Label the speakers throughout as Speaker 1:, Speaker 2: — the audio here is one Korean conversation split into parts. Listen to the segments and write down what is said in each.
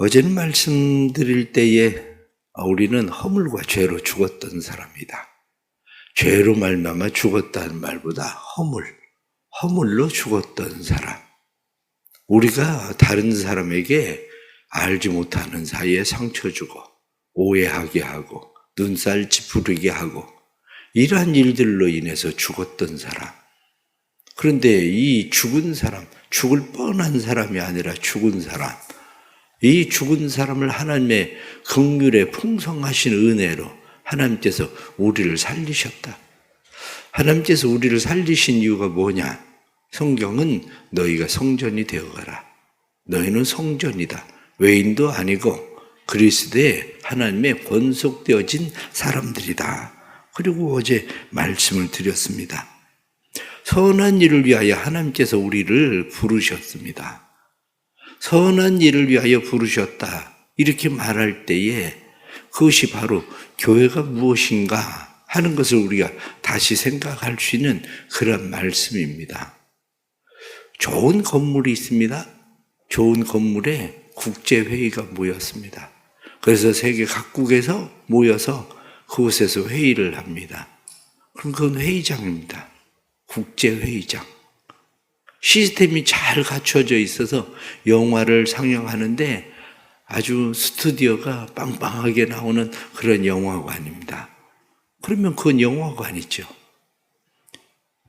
Speaker 1: 어제는 말씀드릴 때에 우리는 허물과 죄로 죽었던 사람이다. 죄로 말미암아 죽었다는 말보다 허물로 죽었던 사람. 우리가 다른 사람에게 알지 못하는 사이에 상처 주고 오해하게 하고 눈살 찌푸리게 하고 이러한 일들로 인해서 죽었던 사람. 그런데 이 죽은 사람, 죽을 뻔한 사람이 아니라 죽은 사람, 이 죽은 사람을 하나님의 긍휼의 풍성하신 은혜로 하나님께서 우리를 살리셨다. 하나님께서 우리를 살리신 이유가 뭐냐? 성경은 너희가 성전이 되어가라. 너희는 성전이다. 외인도 아니고 그리스도의 하나님의 권속되어진 사람들이다. 그리고 어제 말씀을 드렸습니다. 선한 일을 위하여 하나님께서 우리를 부르셨습니다. 선한 일을 위하여 부르셨다. 이렇게 말할 때에 그것이 바로 교회가 무엇인가 하는 것을 우리가 다시 생각할 수 있는 그런 말씀입니다. 좋은 건물이 있습니다. 좋은 건물에 국제회의가 모였습니다. 그래서 세계 각국에서 모여서 그곳에서 회의를 합니다. 그럼 그건 회의장입니다. 국제회의장. 시스템이 잘 갖춰져 있어서 영화를 상영하는데 아주 스튜디오가 빵빵하게 나오는 그런 영화관입니다. 그러면 그건 영화관이죠.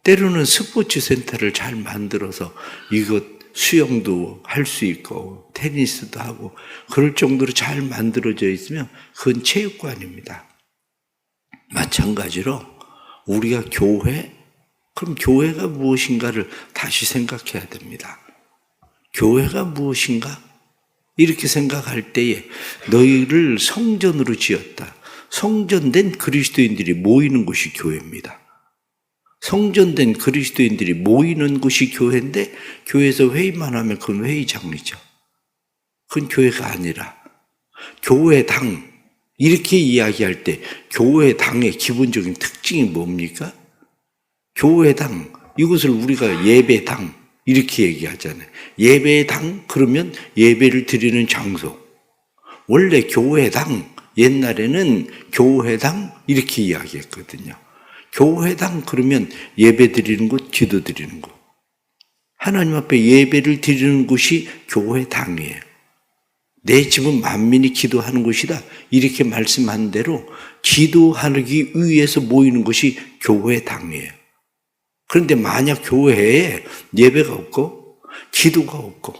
Speaker 1: 때로는 스포츠 센터를 잘 만들어서 이것 수영도 할 수 있고 테니스도 하고 그럴 정도로 잘 만들어져 있으면 그건 체육관입니다. 마찬가지로 우리가 교회, 그럼 교회가 무엇인가를 다시 생각해야 됩니다. 교회가 무엇인가? 이렇게 생각할 때에 너희를 성전으로 지었다. 성전된 그리스도인들이 모이는 곳이 교회입니다. 성전된 그리스도인들이 모이는 곳이 교회인데 교회에서 회의만 하면 그건 회의장이죠. 그건 교회가 아니라 교회당, 이렇게 이야기할 때 교회당의 기본적인 특징이 뭡니까? 교회당, 이것을 우리가 예배당 이렇게 얘기하잖아요. 예배당 그러면 예배를 드리는 장소. 원래 교회당, 옛날에는 교회당 이렇게 이야기했거든요. 교회당 그러면 예배 드리는 곳, 기도 드리는 곳. 하나님 앞에 예배를 드리는 곳이 교회당이에요. 내 집은 만민이 기도하는 곳이다. 이렇게 말씀한 대로 기도하기 위해서 모이는 곳이 교회당이에요. 그런데 만약 교회에 예배가 없고 기도가 없고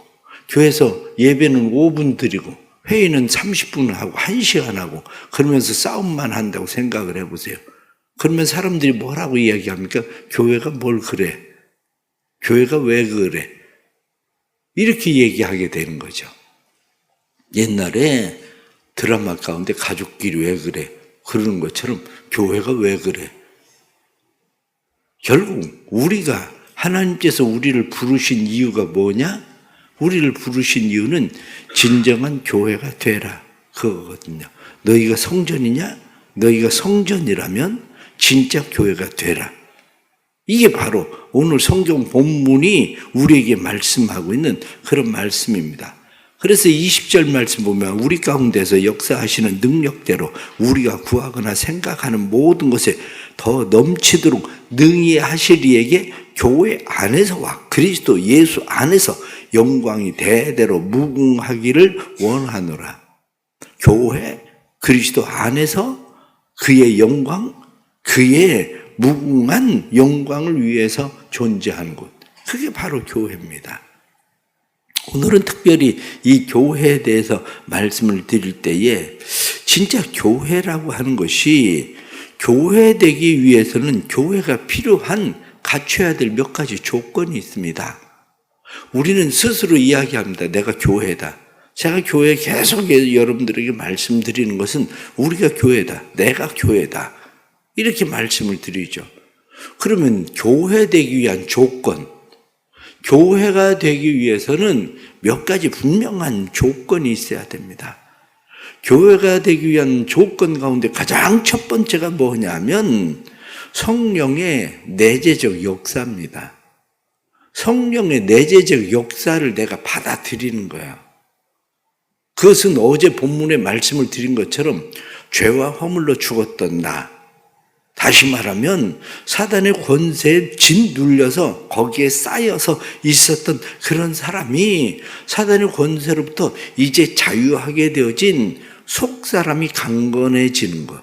Speaker 1: 교회에서 예배는 5분 드리고 회의는 30분 하고 1시간 하고 그러면서 싸움만 한다고 생각을 해보세요. 그러면 사람들이 뭐라고 이야기합니까? 교회가 뭘 그래? 교회가 왜 그래? 이렇게 얘기하게 되는 거죠. 옛날에 드라마 가운데 가족끼리 왜 그래? 그러는 것처럼 교회가 왜 그래? 결국 우리가 하나님께서 우리를 부르신 이유가 뭐냐? 우리를 부르신 이유는 진정한 교회가 되라 그거거든요. 너희가 성전이냐? 너희가 성전이라면 진짜 교회가 되라. 이게 바로 오늘 성경 본문이 우리에게 말씀하고 있는 그런 말씀입니다. 그래서 20절 말씀 보면 우리 가운데서 역사하시는 능력대로 우리가 구하거나 생각하는 모든 것에 더 넘치도록 능히 하실 이에게 교회 안에서와 그리스도 예수 안에서 영광이 대대로 무궁하기를 원하노라. 교회 그리스도 안에서 그의 영광, 그의 무궁한 영광을 위해서 존재하는 곳. 그게 바로 교회입니다. 오늘은 특별히 이 교회에 대해서 말씀을 드릴 때에 진짜 교회라고 하는 것이 교회 되기 위해서는 교회가 필요한 갖춰야 될 몇 가지 조건이 있습니다. 우리는 스스로 이야기합니다. 내가 교회다. 제가 교회에 계속 여러분들에게 말씀드리는 것은 우리가 교회다. 내가 교회다. 이렇게 말씀을 드리죠. 그러면 교회 되기 위한 조건, 교회가 되기 위해서는 몇 가지 분명한 조건이 있어야 됩니다. 교회가 되기 위한 조건 가운데 가장 첫 번째가 뭐냐면 성령의 내재적 역사입니다. 성령의 내재적 역사를 내가 받아들이는 거야. 그것은 어제 본문에 말씀을 드린 것처럼 죄와 허물로 죽었던 나, 다시 말하면 사단의 권세에 짓눌려서 거기에 쌓여서 있었던 그런 사람이 사단의 권세로부터 이제 자유하게 되어진 속사람이 강건해지는 것.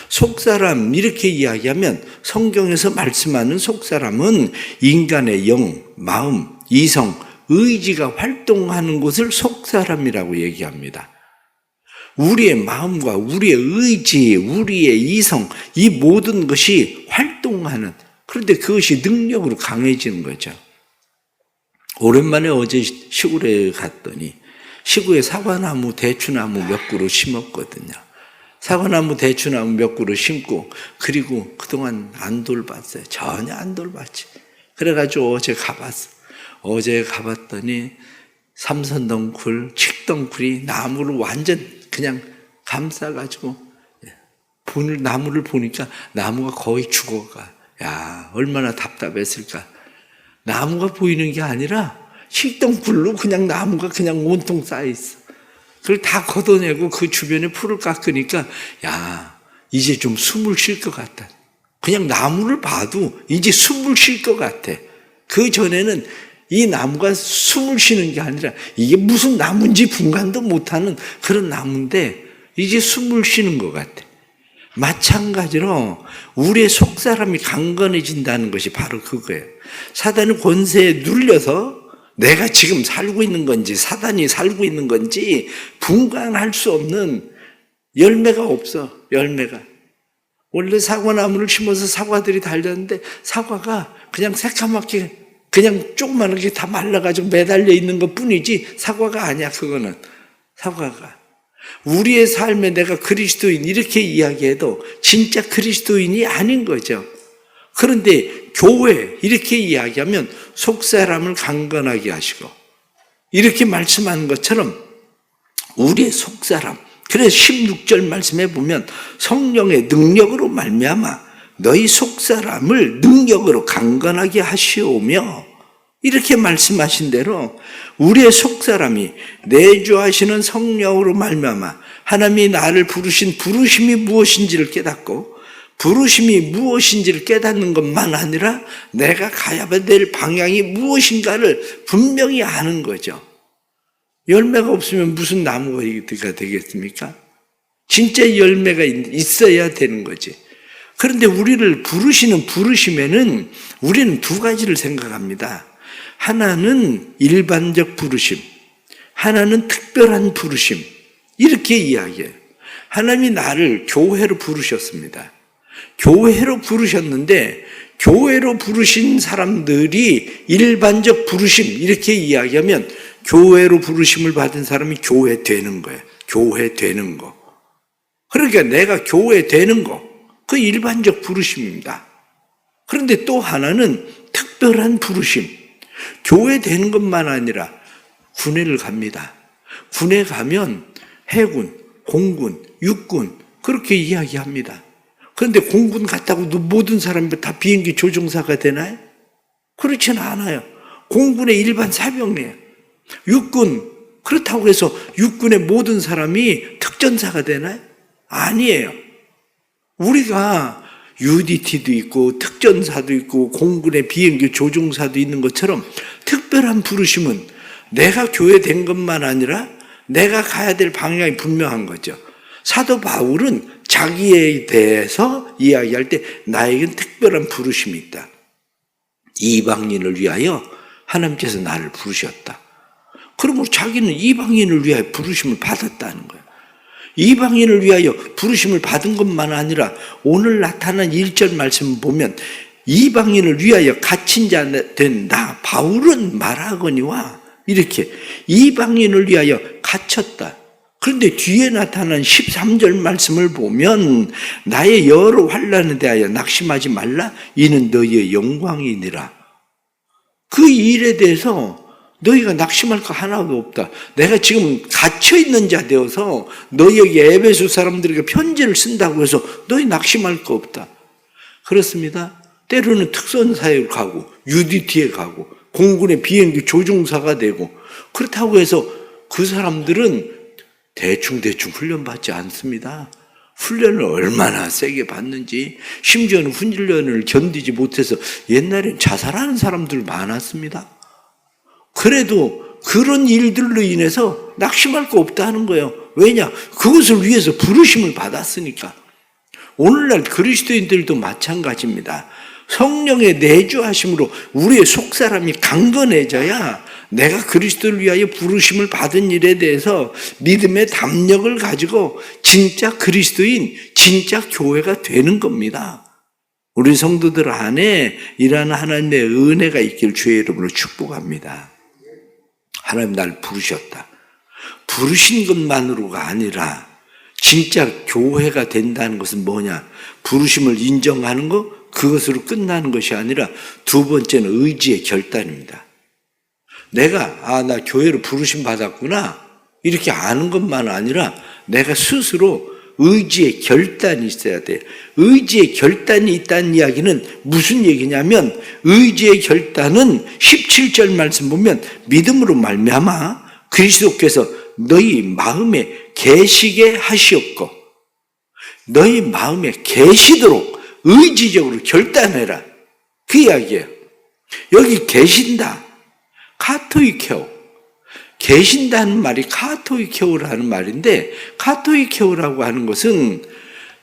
Speaker 1: 속사람 이렇게 이야기하면 성경에서 말씀하는 속사람은 인간의 영, 마음, 이성, 의지가 활동하는 곳을 속사람이라고 얘기합니다. 우리의 마음과 우리의 의지, 우리의 이성, 이 모든 것이 활동하는, 그런데 그것이 능력으로 강해지는 거죠. 오랜만에 어제 시골에 갔더니 시골에 사과나무, 대추나무 몇 그루 심었거든요. 사과나무, 대추나무 몇 그루 심고, 그리고 그동안 안 돌봤어요. 전혀 안 돌봤지. 그래가지고 어제 가봤어. 어제 가봤더니 삼선덩굴, 칡덩굴이 나무를 완전 그냥 감싸가지고 나무를 보니까 나무가 거의 죽어가. 야, 얼마나 답답했을까. 나무가 보이는 게 아니라 칡덩굴로 그냥 나무가 그냥 온통 쌓여있어. 그걸 다 걷어내고 그 주변에 풀을 깎으니까 야, 이제 좀 숨을 쉴 것 같다. 그냥 나무를 봐도 이제 숨을 쉴 것 같아. 그 전에는 이 나무가 숨을 쉬는 게 아니라 이게 무슨 나무인지 분간도 못하는 그런 나무인데 이제 숨을 쉬는 것 같아. 마찬가지로 우리의 속사람이 강건해진다는 것이 바로 그거예요. 사단의 권세에 눌려서 내가 지금 살고 있는 건지 사단이 살고 있는 건지 분간할 수 없는 열매가 없어. 열매가. 원래 사과나무를 심어서 사과들이 달렸는데 사과가 그냥 새까맣게 그냥 조그맣게 다 말라가지고 매달려 있는 것 뿐이지 사과가 아니야. 그거는 사과가. 우리의 삶에 내가 그리스도인 이렇게 이야기해도 진짜 그리스도인이 아닌 거죠. 그런데 교회 이렇게 이야기하면 속사람을 강건하게 하시고 이렇게 말씀하는 것처럼 우리의 속사람, 그래서 16절 말씀해 보면 성령의 능력으로 말미암아 너희 속사람을 능력으로 강건하게 하시오며 이렇게 말씀하신 대로 우리의 속사람이 내주하시는 성령으로 말미암아 하나님이 나를 부르신 부르심이 무엇인지를 깨닫고 부르심이 무엇인지를 깨닫는 것만 아니라 내가 가야 될 방향이 무엇인가를 분명히 아는 거죠. 열매가 없으면 무슨 나무가 되겠습니까? 진짜 열매가 있어야 되는 거지. 그런데 우리를 부르시는 부르심에는 우리는 두 가지를 생각합니다. 하나는 일반적 부르심, 하나는 특별한 부르심. 이렇게 이야기해요. 하나님이 나를 교회로 부르셨습니다. 교회로 부르셨는데 교회로 부르신 사람들이 일반적 부르심 이렇게 이야기하면 교회로 부르심을 받은 사람이 교회 되는 거예요. 교회 되는 거. 그러니까 내가 교회 되는 거. 그 일반적 부르심입니다. 그런데 또 하나는 특별한 부르심. 교회 되는 것만 아니라 군에를 갑니다. 군에 가면 해군, 공군, 육군 그렇게 이야기합니다. 그런데 공군 갔다고 모든 사람이 다 비행기 조종사가 되나요? 그렇지는 않아요. 공군의 일반 사병이에요. 육군, 그렇다고 해서 육군의 모든 사람이 특전사가 되나요? 아니에요. 우리가 UDT도 있고 특전사도 있고 공군의 비행기 조종사도 있는 것처럼 특별한 부르심은 내가 교회 된 것만 아니라 내가 가야 될 방향이 분명한 거죠. 사도 바울은 자기에 대해서 이야기할 때 나에겐 특별한 부르심이 있다. 이방인을 위하여 하나님께서 나를 부르셨다. 그러므로 자기는 이방인을 위하여 부르심을 받았다는 거예요. 이방인을 위하여 부르심을 받은 것만 아니라 오늘 나타난 1절 말씀을 보면 이방인을 위하여 갇힌 자 된 나 바울은 말하거니와 이렇게 이방인을 위하여 갇혔다. 그런데 뒤에 나타난 13절 말씀을 보면 나의 여러 환난에 대하여 낙심하지 말라 이는 너희의 영광이니라. 그 일에 대해서 너희가 낙심할 거 하나도 없다. 내가 지금 갇혀있는 자 되어서 너희에게 에베소 사람들에게 편지를 쓴다고 해서 너희 낙심할 거 없다. 그렇습니다. 때로는 특선사에 가고 UDT에 가고 공군의 비행기 조종사가 되고 그렇다고 해서 그 사람들은 대충 훈련받지 않습니다. 훈련을 얼마나 세게 받는지, 심지어는 훈련을 견디지 못해서 옛날엔 자살하는 사람들 많았습니다. 그래도 그런 일들로 인해서 낙심할 거 없다는 거예요. 왜냐? 그것을 위해서 부르심을 받았으니까. 오늘날 그리스도인들도 마찬가지입니다. 성령의 내주하심으로 우리의 속사람이 강건해져야 내가 그리스도를 위하여 부르심을 받은 일에 대해서 믿음의 담력을 가지고 진짜 그리스도인, 진짜 교회가 되는 겁니다. 우리 성도들 안에 이러한 하나님의 은혜가 있길 주의 이름으로 축복합니다. 하나님 날 부르셨다. 부르신 것만으로가 아니라 진짜 교회가 된다는 것은 뭐냐? 부르심을 인정하는 것, 그것으로 끝나는 것이 아니라 두 번째는 의지의 결단입니다. 내가 나 교회로 부르심 받았구나 이렇게 아는 것만 아니라 내가 스스로 의지의 결단이 있어야 돼. 의지의 결단이 있다는 이야기는 무슨 얘기냐면 의지의 결단은 17절 말씀 보면 믿음으로 말미암아 그리스도께서 너희 마음에 계시게 하시옵고 너희 마음에 계시도록 의지적으로 결단해라. 그 이야기예요. 여기 계신다. 카토이케오. 계신다는 말이 카토이케오라는 말인데 카토이케오라고 하는 것은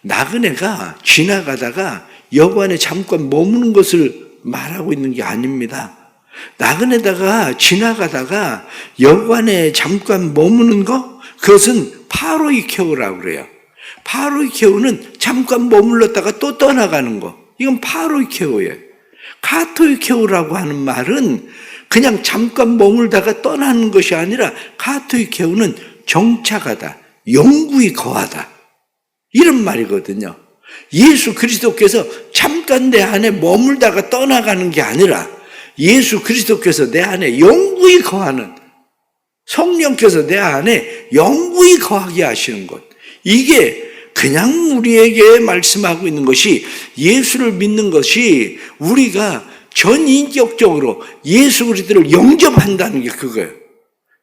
Speaker 1: 나그네가 지나가다가 여관에 잠깐 머무는 것을 말하고 있는 게 아닙니다. 나그네다가 지나가다가 여관에 잠깐 머무는 거 그것은 파로이케오라고 그래요. 파로이케오는 잠깐 머물렀다가 또 떠나가는 거. 이건 파로이케오예요. 카토이케오라고 하는 말은 그냥 잠깐 머물다가 떠나는 것이 아니라 카토이케오는 정착하다, 영구히 거하다. 이런 말이거든요. 예수 그리스도께서 잠깐 내 안에 머물다가 떠나가는 게 아니라 예수 그리스도께서 내 안에 영구히 거하는 성령께서 내 안에 영구히 거하게 하시는 것. 이게 그냥 우리에게 말씀하고 있는 것이 예수를 믿는 것이 우리가 전인격적으로 예수 그리스도를 영접한다는 게 그거예요.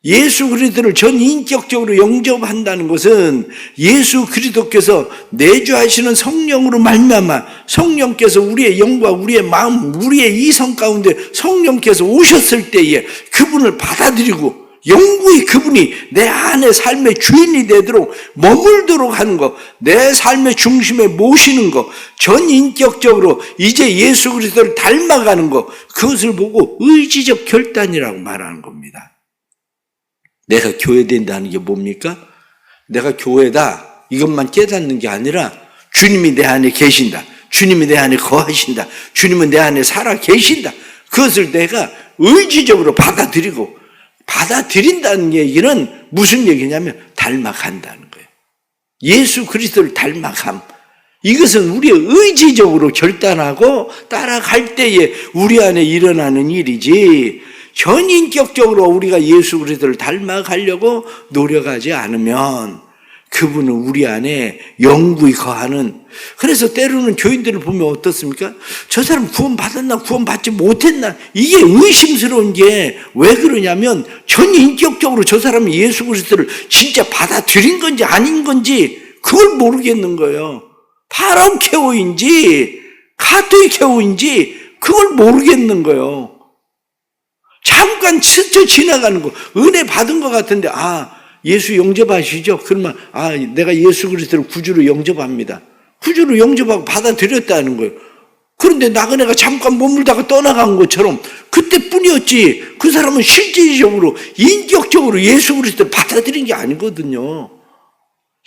Speaker 1: 예수 그리스도를 전인격적으로 영접한다는 것은 예수 그리스도께서 내주하시는 성령으로 말미암아 성령께서 우리의 영과 우리의 마음, 우리의 이성 가운데 성령께서 오셨을 때에 그분을 받아들이고 영구히 그분이 내 안에 삶의 주인이 되도록 머물도록 하는 것, 내 삶의 중심에 모시는 것, 전인격적으로 이제 예수 그리스도를 닮아가는 것, 그것을 보고 의지적 결단이라고 말하는 겁니다. 내가 교회된다는 게 뭡니까? 내가 교회다 이것만 깨닫는 게 아니라 주님이 내 안에 계신다. 주님이 내 안에 거하신다. 주님은 내 안에 살아 계신다. 그것을 내가 의지적으로 받아들인다는 얘기는 무슨 얘기냐면 닮아간다는 거예요. 예수 그리스도를 닮아감. 이것은 우리의 의지적으로 결단하고 따라갈 때에 우리 안에 일어나는 일이지 전인격적으로 우리가 예수 그리스도를 닮아가려고 노력하지 않으면 그분은 우리 안에 영구히 거하는. 그래서 때로는 교인들을 보면 어떻습니까? 저 사람 구원받았나 구원받지 못했나 이게 의심스러운 게 왜 그러냐면 전인격적으로 저 사람이 예수 그리스도를 진짜 받아들인 건지 아닌 건지 그걸 모르겠는 거예요. 파라오케오인지 카토이케오인지 그걸 모르겠는 거예요. 잠깐 스쳐 지나가는 거 은혜 받은 것 같은데 예수 영접하시죠? 그러면 내가 예수 그리스도를 구주로 영접합니다. 구주로 영접하고 받아들였다는 거예요. 그런데 나그네가 잠깐 머물다가 떠나간 것처럼 그때뿐이었지 그 사람은 실질적으로 인격적으로 예수 그리스도를 받아들인 게 아니거든요.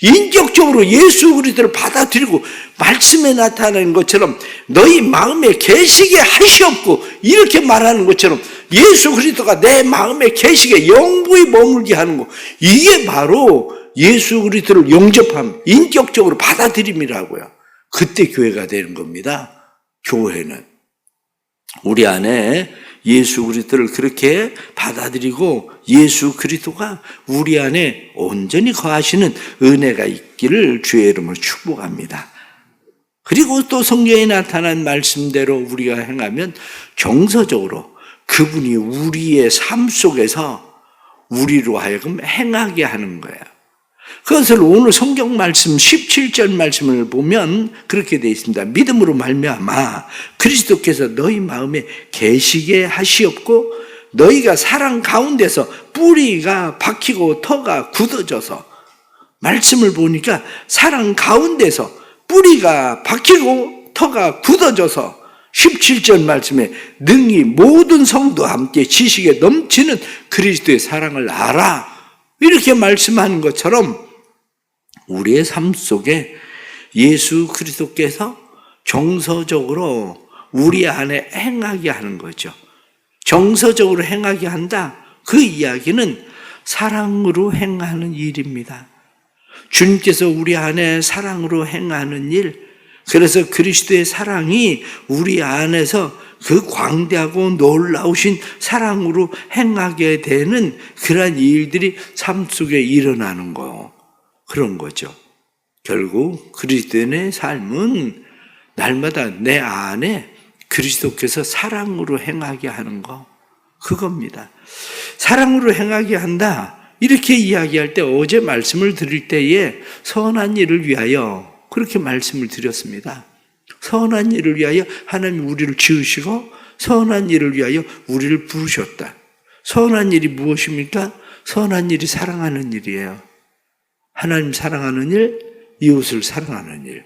Speaker 1: 인격적으로 예수 그리스도를 받아들이고 말씀에 나타나는 것처럼 너희 마음에 계시게 하시옵고 이렇게 말하는 것처럼 예수 그리스도가 내 마음에 계시게 영구히 머물게 하는 것, 이게 바로 예수 그리스도를 영접함, 인격적으로 받아들임이라고요. 그때 교회가 되는 겁니다. 교회는 우리 안에 예수 그리스도를 그렇게 받아들이고 예수 그리스도가 우리 안에 온전히 거하시는 은혜가 있기를 주의 이름으로 축복합니다. 그리고 또 성경에 나타난 말씀대로 우리가 행하면 정서적으로 그분이 우리의 삶 속에서 우리로 하여금 행하게 하는 거예요. 그것을 오늘 성경 말씀 17절 말씀을 보면 그렇게 되어 있습니다. 믿음으로 말미암아 그리스도께서 너희 마음에 계시게 하시옵고 너희가 사랑 가운데서 뿌리가 박히고 터가 굳어져서, 말씀을 보니까 사랑 가운데서 뿌리가 박히고 터가 굳어져서 17절 말씀에 능히 모든 성도와 함께 지식에 넘치는 그리스도의 사랑을 알아, 이렇게 말씀하는 것처럼 우리의 삶 속에 예수 그리스도께서 정서적으로 우리 안에 행하게 하는 거죠. 정서적으로 행하게 한다. 그 이야기는 사랑으로 행하는 일입니다. 주님께서 우리 안에 사랑으로 행하는 일, 그래서 그리스도의 사랑이 우리 안에서 그 광대하고 놀라우신 사랑으로 행하게 되는 그러한 일들이 삶 속에 일어나는 거, 그런 거죠. 결국 그리스도인의 삶은 날마다 내 안에 그리스도께서 사랑으로 행하게 하는 거, 그겁니다. 사랑으로 행하게 한다, 이렇게 이야기할 때 어제 말씀을 드릴 때에 선한 일을 위하여 그렇게 말씀을 드렸습니다. 선한 일을 위하여 하나님이 우리를 지으시고 선한 일을 위하여 우리를 부르셨다. 선한 일이 무엇입니까? 선한 일이 사랑하는 일이에요. 하나님 사랑하는 일, 이웃을 사랑하는 일.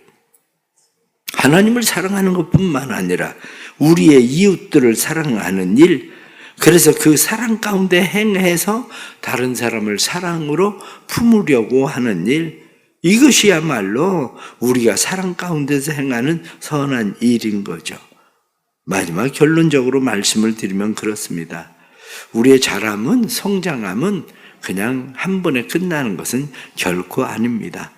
Speaker 1: 하나님을 사랑하는 것뿐만 아니라 우리의 이웃들을 사랑하는 일, 그래서 그 사랑 가운데 행해서 다른 사람을 사랑으로 품으려고 하는 일, 이것이야말로 우리가 사랑 가운데서 행하는 선한 일인 거죠. 마지막 결론적으로 말씀을 드리면 그렇습니다. 우리의 자람은, 성장함은 그냥 한 번에 끝나는 것은 결코 아닙니다.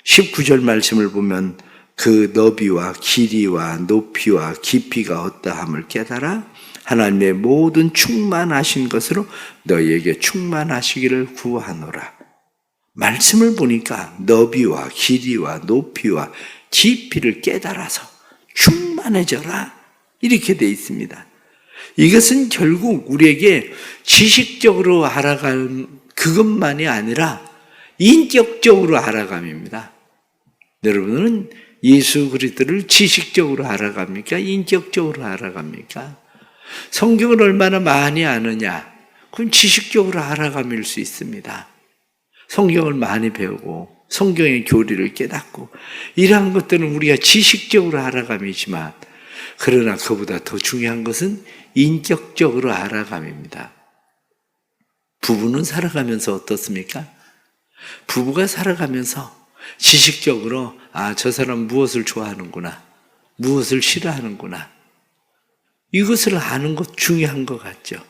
Speaker 1: 19절 말씀을 보면 그 너비와 길이와 높이와 깊이가 어떠함을 깨달아 하나님의 모든 충만하신 것으로 너희에게 충만하시기를 구하노라. 말씀을 보니까 너비와 길이와 높이와 깊이를 깨달아서 충만해져라, 이렇게 되어 있습니다. 이것은 결국 우리에게 지식적으로 알아갈 그것만이 아니라 인격적으로 알아감입니다. 여러분은 예수 그리스도를 지식적으로 알아갑니까? 인격적으로 알아갑니까? 성경을 얼마나 많이 아느냐? 그건 지식적으로 알아감일 수 있습니다. 성경을 많이 배우고 성경의 교리를 깨닫고 이러한 것들은 우리가 지식적으로 알아감이지만, 그러나 그보다 더 중요한 것은 인격적으로 알아감입니다. 부부는 살아가면서 어떻습니까? 부부가 살아가면서 지식적으로 저 사람 무엇을 좋아하는구나, 무엇을 싫어하는구나, 이것을 아는 것 중요한 것 같죠.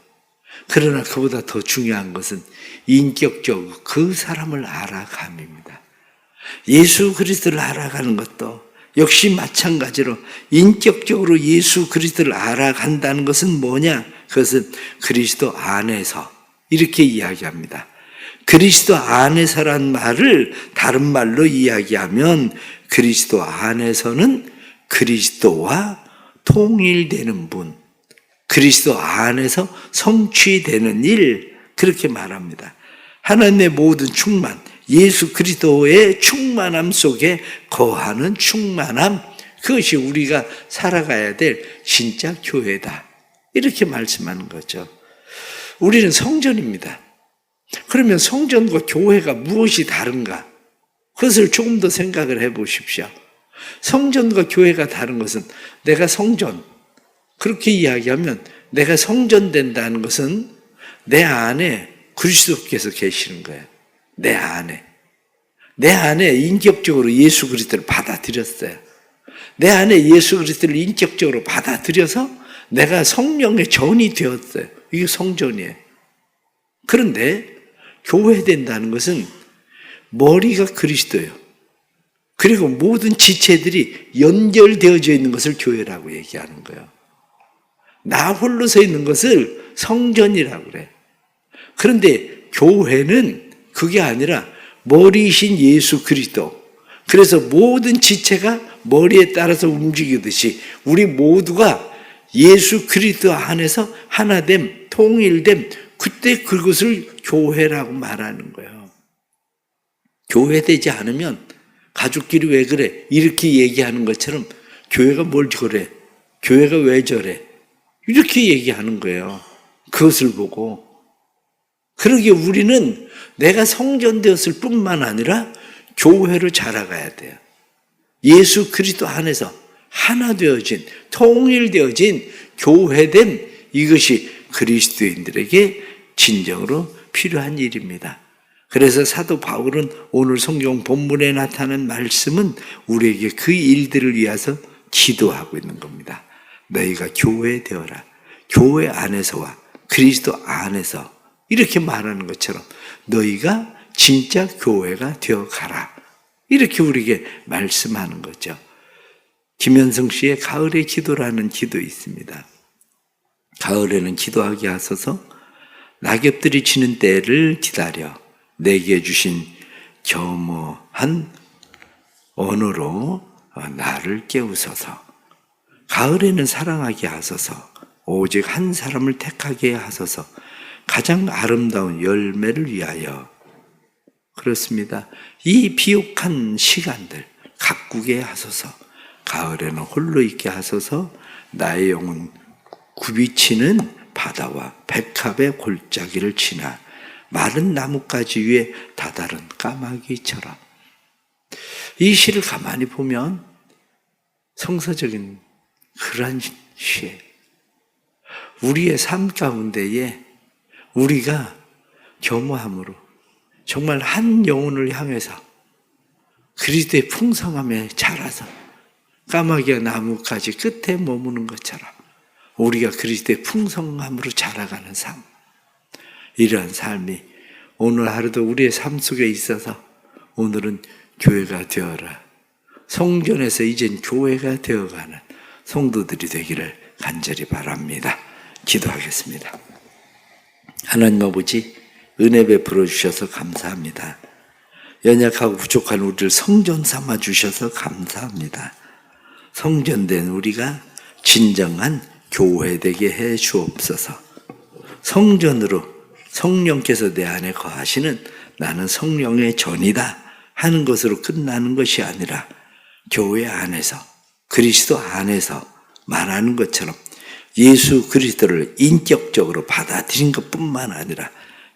Speaker 1: 그러나 그보다 더 중요한 것은 인격적으로 그 사람을 알아감입니다. 예수 그리스도를 알아가는 것도 역시 마찬가지로 인격적으로 예수 그리스도를 알아간다는 것은 뭐냐? 그것은 그리스도 안에서, 이렇게 이야기합니다. 그리스도 안에서란 말을 다른 말로 이야기하면 그리스도 안에서는 그리스도와 통일되는 분, 그리스도 안에서 성취되는 일, 그렇게 말합니다. 하나님의 모든 충만, 예수 그리스도의 충만함 속에 거하는 충만함, 그것이 우리가 살아가야 될 진짜 교회다, 이렇게 말씀하는 거죠. 우리는 성전입니다. 그러면 성전과 교회가 무엇이 다른가? 그것을 조금 더 생각을 해 보십시오. 성전과 교회가 다른 것은, 내가 성전, 그렇게 이야기하면 내가 성전된다는 것은 내 안에 그리스도께서 계시는 거예요. 내 안에 인격적으로 예수 그리스도를 받아들였어요. 내 안에 예수 그리스도를 인격적으로 받아들여서 내가 성령의 전이 되었어요. 이게 성전이에요. 그런데 교회 된다는 것은 머리가 그리스도예요. 그리고 모든 지체들이 연결되어져 있는 것을 교회라고 얘기하는 거예요. 나 홀로 서 있는 것을 성전이라고 그래. 그런데 교회는 그게 아니라 머리이신 예수 그리스도, 그래서 모든 지체가 머리에 따라서 움직이듯이 우리 모두가 예수 그리스도 안에서 하나됨, 통일됨, 그때 그것을 교회라고 말하는 거예요. 교회되지 않으면 가족끼리 왜 그래? 이렇게 얘기하는 것처럼 교회가 뭘 그래? 교회가 왜 저래? 이렇게 얘기하는 거예요. 그것을 보고. 그러기에 우리는 내가 성전되었을 뿐만 아니라 교회로 자라가야 돼요. 예수 그리스도 안에서 하나 되어진, 통일되어진 교회된 이것이 그리스도인들에게 진정으로 필요한 일입니다. 그래서 사도 바울은 오늘 성경 본문에 나타난 말씀은 우리에게 그 일들을 위해서 기도하고 있는 겁니다. 너희가 교회 되어라. 교회 안에서와 그리스도 안에서 이렇게 말하는 것처럼 너희가 진짜 교회가 되어가라. 이렇게 우리에게 말씀하는 거죠. 김현성 씨의 가을의 기도라는 기도 있습니다. 가을에는 기도하게 하소서 낙엽들이 지는 때를 기다려 내게 주신 겸허한 언어로 나를 깨우소서. 가을에는 사랑하게 하소서. 오직 한 사람을 택하게 하소서. 가장 아름다운 열매를 위하여. 그렇습니다. 이 비옥한 시간들 가꾸게 하소서. 가을에는 홀로 있게 하소서. 나의 영혼 굽이치는 바다와 백합의 골짜기를 지나 마른 나뭇가지 위에 다다른 까마귀처럼. 이 시를 가만히 보면 성서적인 그런 시예요. 우리의 삶 가운데에 우리가 겸허함으로 정말 한 영혼을 향해서 그리스도의 풍성함에 자라서 까마귀가 나뭇가지 끝에 머무는 것처럼 우리가 그리스도의 풍성함으로 자라가는 삶, 이러한 삶이 오늘 하루도 우리의 삶 속에 있어서 오늘은 교회가 되어라. 성전에서 이젠 교회가 되어가는 성도들이 되기를 간절히 바랍니다. 기도하겠습니다. 하나님 아버지, 은혜 베풀어 주셔서 감사합니다. 연약하고 부족한 우리를 성전 삼아 주셔서 감사합니다. 성전된 우리가 진정한 교회 되게 해 주옵소서. 성전으로 성령께서 내 안에 거하시는 나는 성령의 전이다 하는 것으로 끝나는 것이 아니라 교회 안에서 그리스도 안에서 말하는 것처럼 예수 그리스도를 인격적으로 받아들인 것뿐만 아니라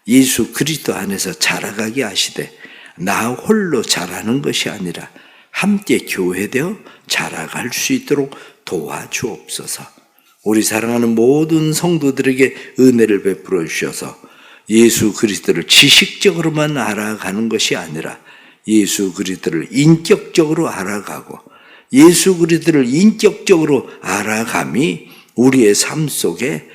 Speaker 1: 예수 그리스도 안에서 자라가게 하시되 나 홀로 자라는 것이 아니라 함께 교회되어 자라갈 수 있도록 도와주옵소서. 우리 사랑하는 모든 성도들에게 은혜를 베풀어 주셔서 예수 그리스도를 지식적으로만 알아가는 것이 아니라 예수 그리스도를 인격적으로 알아가고 예수 그리스도를 인격적으로 알아감이 우리의 삶 속에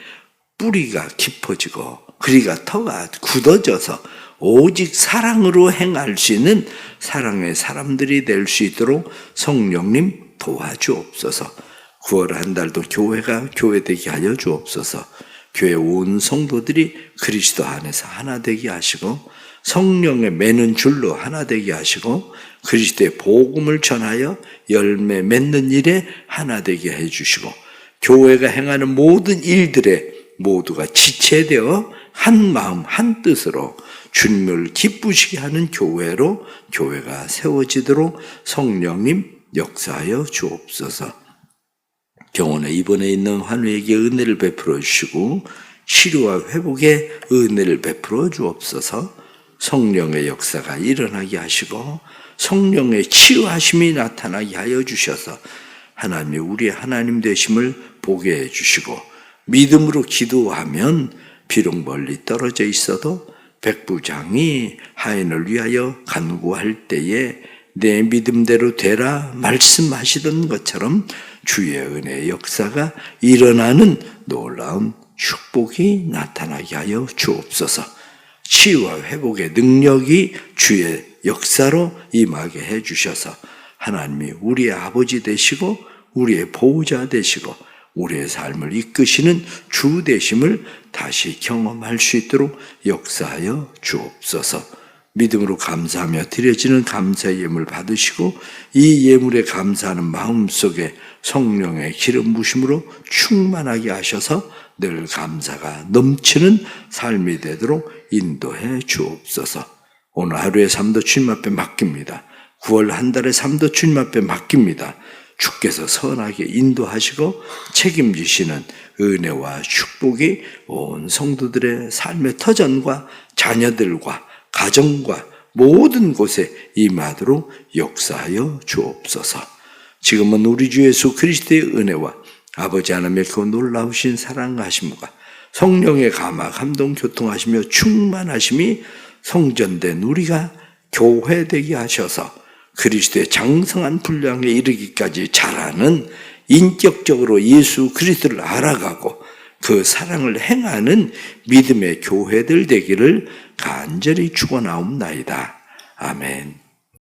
Speaker 1: 뿌리가 깊어지고 그리가 터가 굳어져서 오직 사랑으로 행할 수 있는 사랑의 사람들이 될 수 있도록 성령님 도와주옵소서. 9월 한 달도 교회가 교회되게 하여 주옵소서. 교회 온 성도들이 그리스도 안에서 하나 되게 하시고 성령의 매는 줄로 하나 되게 하시고 그리스도의 복음을 전하여 열매 맺는 일에 하나 되게 해주시고 교회가 행하는 모든 일들에 모두가 지체되어 한 마음 한 뜻으로 주님을 기쁘시게 하는 교회로 교회가 세워지도록 성령님 역사하여 주옵소서. 병원에 입원해 있는 환우에게 은혜를 베풀어 주시고 치료와 회복에 은혜를 베풀어 주옵소서. 성령의 역사가 일어나게 하시고 성령의 치유하심이 나타나게 하여 주셔서 하나님이 우리의 하나님 되심을 보게 해주시고 믿음으로 기도하면 비록 멀리 떨어져 있어도 백부장이 하인을 위하여 간구할 때에 내 믿음대로 되라 말씀하시던 것처럼 주의 은혜의 역사가 일어나는 놀라운 축복이 나타나게 하여 주옵소서. 치유와 회복의 능력이 주의 역사로 임하게 해주셔서 하나님이 우리의 아버지 되시고 우리의 보호자 되시고 우리의 삶을 이끄시는 주 되심을 다시 경험할 수 있도록 역사하여 주옵소서. 믿음으로 감사하며 드려지는 감사의 예물 받으시고 이 예물에 감사하는 마음속에 성령의 기름 부심으로 충만하게 하셔서 늘 감사가 넘치는 삶이 되도록 인도해 주옵소서. 오늘 하루의 삶도 주님 앞에 맡깁니다. 9월 한 달의 삶도 주님 앞에 맡깁니다. 주께서 선하게 인도하시고 책임지시는 은혜와 축복이 온 성도들의 삶의 터전과 자녀들과 가정과 모든 곳에 임하도록 역사하여 주옵소서. 지금은 우리 주 예수 그리스도의 은혜와 아버지 하나님의 그 놀라우신 사랑하심과 성령의 감화 감동 교통하시며 충만하심이 성전된 우리가 교회되게 하셔서 그리스도의 장성한 분량에 이르기까지 자라는, 인격적으로 예수 그리스도를 알아가고 그 사랑을 행하는 믿음의 교회들 되기를 간절히 축원하옵나이다. 아멘.